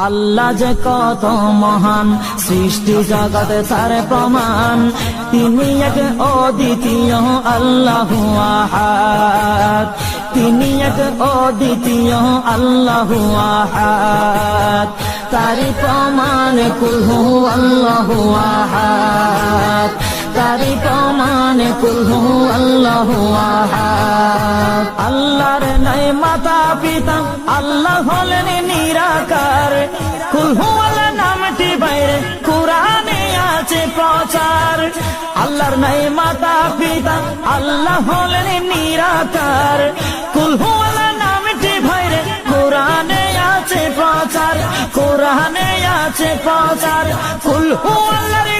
আল্লাহ যে কত মহান, সৃষ্টি জগতে তার প্রমাণ। তিনি এক অদ্বিতীয় আল্লাহু আহাদ, তিনি এক অদ্বিতীয় আল্লাহু আহাদ। তারি প্রমাণ কুল হু আল্লাহু আহাদ, তারি প্রমাণ কুল হু আল্লাহু আহাদ। আল্লাহর নাই মাতা পিতা, আল্লাহ হলেন নিরাকার। কুল হু আল্লাহ নামটি বাইরে কুরআনে আছে প্রচার। আল্লাহর নাই মাতা পিতা, আল্লাহ হলেন নিরাকার। কুল হু আল্লাহ নামটি বাইরে কুরআনে আছে প্রচার, কুরআনে আছে প্রচার। কুল হু আল্লাহর